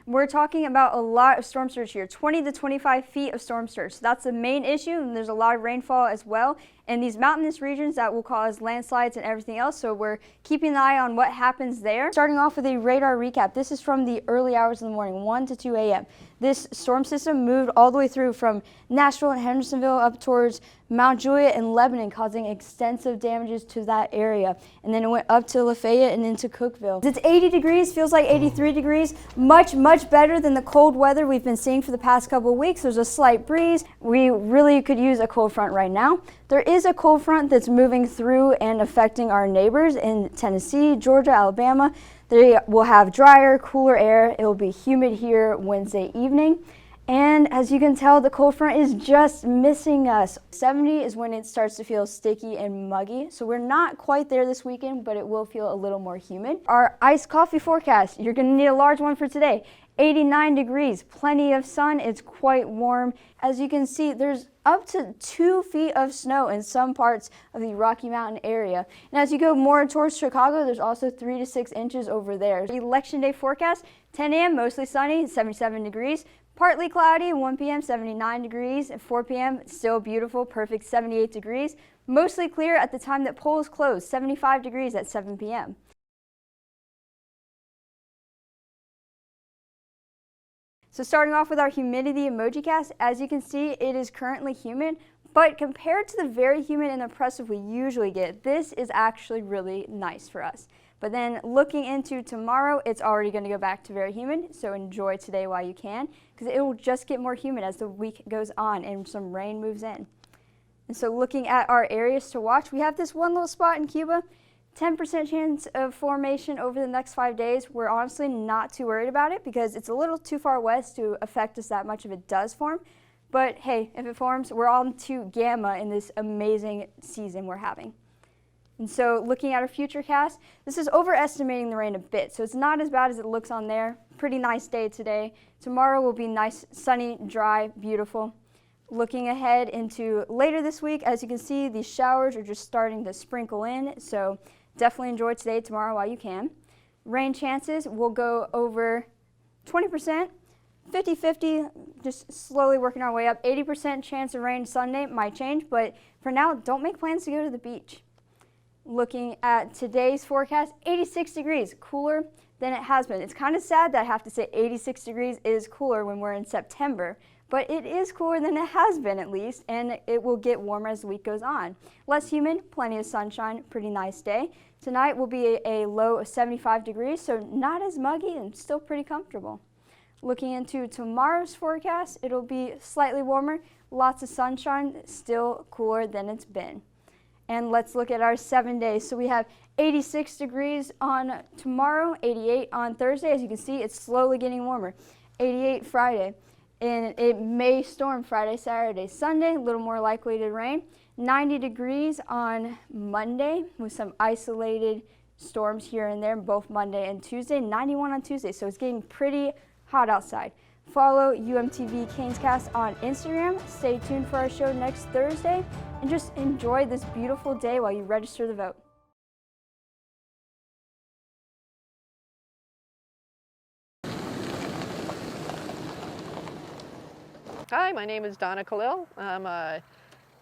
We're talking about a lot of storm surge here, 20 to 25 feet of storm surge. So that's the main issue, and there's a lot of rainfall as well. And these mountainous regions that will cause landslides and everything else, so we're keeping an eye on what happens there. Starting off with a radar recap, this is from the early hours of the morning, 1 to 2 a.m. This storm system moved all the way through from Nashville and Hendersonville up towards Mount Juliet and Lebanon, causing extensive damages to that area. And then it went up to Lafayette and into Cookeville. It's 80 degrees, feels like 83 degrees. Much better than the cold weather we've been seeing for the past couple of weeks. There's a slight breeze. We really could use a cold front right now. There is a cold front that's moving through and affecting our neighbors in Tennessee, Georgia, Alabama. They will have drier, cooler air. It will be humid here Wednesday evening. And as you can tell, the cold front is just missing us. 70 is when it starts to feel sticky and muggy. So we're not quite there this weekend, but it will feel a little more humid. Our iced coffee forecast, you're gonna need a large one for today. 89 degrees, plenty of sun, it's quite warm. As you can see, there's up to 2 feet of snow in some parts of the Rocky Mountain area. And as you go more towards Chicago, there's also 3 to 6 inches over there. Election day forecast, 10 a.m. mostly sunny, 77 degrees. Partly cloudy, 1 p.m. 79 degrees, and 4 p.m. still beautiful, perfect 78 degrees. Mostly clear at the time that polls close, 75 degrees at 7 p.m. So starting off with our humidity emoji cast, as you can see, it is currently humid, but compared to the very humid and oppressive we usually get, this is actually really nice for us. But then looking into tomorrow, it's already going to go back to very humid, so enjoy today while you can, because it will just get more humid as the week goes on and some rain moves in. And so looking at our areas to watch, we have this one little spot in Cuba, 10% chance of formation over the next 5 days. We're honestly not too worried about it because it's a little too far west to affect us that much if it does form. But hey, if it forms, we're on to Gamma in this amazing season we're having. And so looking at our future cast, this is overestimating the rain a bit, so it's not as bad as it looks on there. Pretty nice day today. Tomorrow will be nice, sunny, dry, beautiful. Looking ahead into later this week, as you can see, these showers are just starting to sprinkle in, so definitely enjoy today, tomorrow while you can. Rain chances will go over 20%, 50-50, just slowly working our way up. 80% chance of rain Sunday, might change, but for now, don't make plans to go to the beach. Looking at today's forecast, 86 degrees, cooler than it has been. It's kind of sad that I have to say 86 degrees is cooler when we're in September, but it is cooler than it has been at least, and it will get warmer as the week goes on. Less humid, plenty of sunshine, pretty nice day. Tonight will be a low of 75 degrees, so not as muggy and still pretty comfortable. Looking into tomorrow's forecast, it'll be slightly warmer, lots of sunshine, still cooler than it's been. And let's look at our 7 days. So we have 86 degrees on tomorrow, 88 on Thursday. As you can see, it's slowly getting warmer. 88 Friday. And it may storm Friday, Saturday, Sunday, a little more likely to rain. 90 degrees on Monday with some isolated storms here and there, both Monday and Tuesday. 91 on Tuesday, so it's getting pretty hot outside. Follow UMTV Canescast on Instagram. Stay tuned for our show next Thursday. And just enjoy this beautiful day while you register the vote. Hi, my name is Donna Khalil. I'm a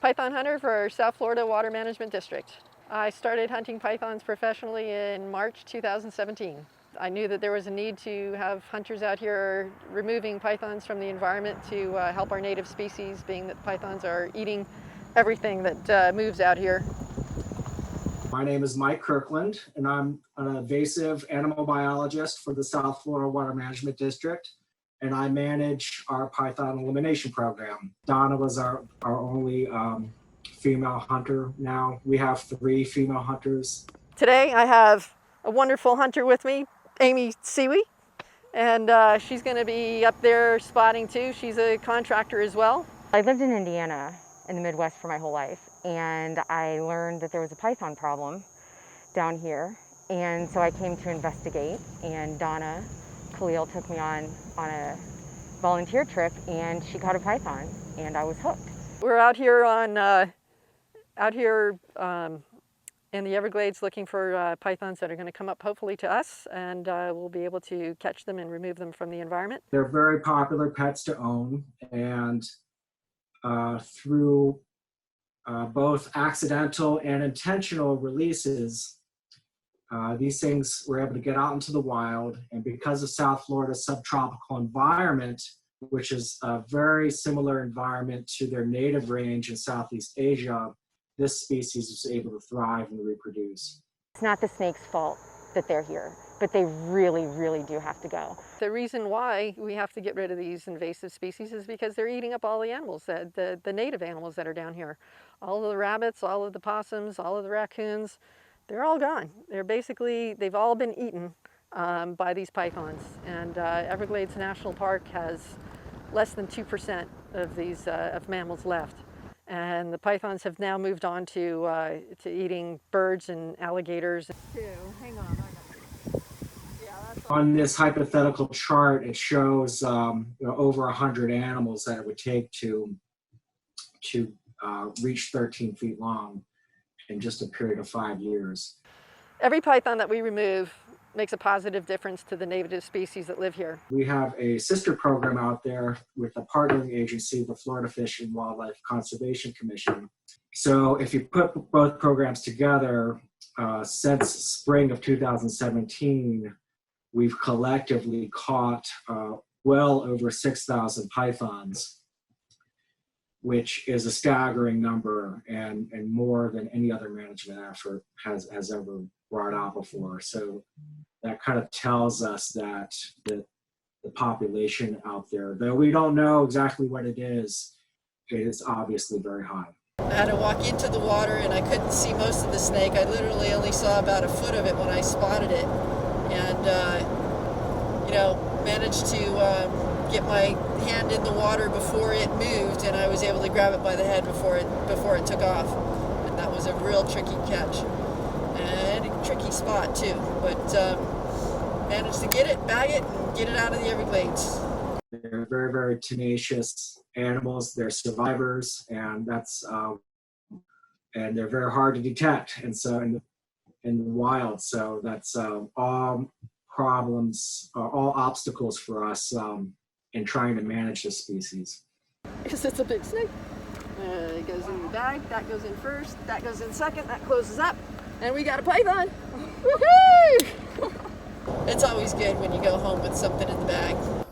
python hunter for South Florida Water Management District. I started hunting pythons professionally in March 2017. I knew that there was a need to have hunters out here removing pythons from the environment to help our native species, being that pythons are eating everything that moves out here. My name is Mike Kirkland, and I'm an invasive animal biologist for the South Florida Water Management District, and I manage our python elimination program. Donna was our only female hunter now. We have 3 female hunters. Today I have a wonderful hunter with me, Amy Siwi, and she's going to be up there spotting too. She's a contractor as well. I lived in Indiana in the Midwest for my whole life, and I learned that there was a python problem down here, and so I came to investigate, and Donna Khalil took me on a volunteer trip, and she caught a python, and I was hooked. We're out here on in the Everglades looking for pythons that are going to come up hopefully to us, and we'll be able to catch them and remove them from the environment. They're very popular pets to own, and through both accidental and intentional releases, these things were able to get out into the wild. And because of South Florida's subtropical environment, which is a very similar environment to their native range in Southeast Asia, this species is able to thrive and reproduce. It's not the snake's fault that they're here, but they really, really do have to go. The reason why we have to get rid of these invasive species is because they're eating up all the animals, the native animals that are down here. All of the rabbits, all of the possums, all of the raccoons, they're all gone. They've all been eaten by these pythons. And Everglades National Park has less than 2% of these of mammals left. And the pythons have now moved on to eating birds and alligators. Hang on. On this hypothetical chart, it shows over 100 animals that it would take to reach 13 feet long in just a period of 5 years. Every python that we remove makes a positive difference to the native species that live here. We have a sister program out there with a partnering agency, the Florida Fish and Wildlife Conservation Commission. So if you put both programs together, since spring of 2017, we've collectively caught well over 6,000 pythons, which is a staggering number and more than any other management effort has ever brought out before. So that kind of tells us that the population out there, though we don't know exactly what it is obviously very high. I had to walk into the water and I couldn't see most of the snake. I literally only saw about a foot of it when I spotted it. And, managed to get my hand in the water before it moved, and I was able to grab it by the head before it took off. And that was a real tricky catch. And a tricky spot too. But managed to get it, bag it, and get it out of the Everglades. They're very, very tenacious animals. They're survivors, and and they're very hard to detect. And so in the wild, so that's all problems, all obstacles for us in trying to manage this species. Because it's a big snake. It goes in the bag. That goes in first. That goes in second. That closes up, and we got a python. Woohoo! It's always good when you go home with something in the bag.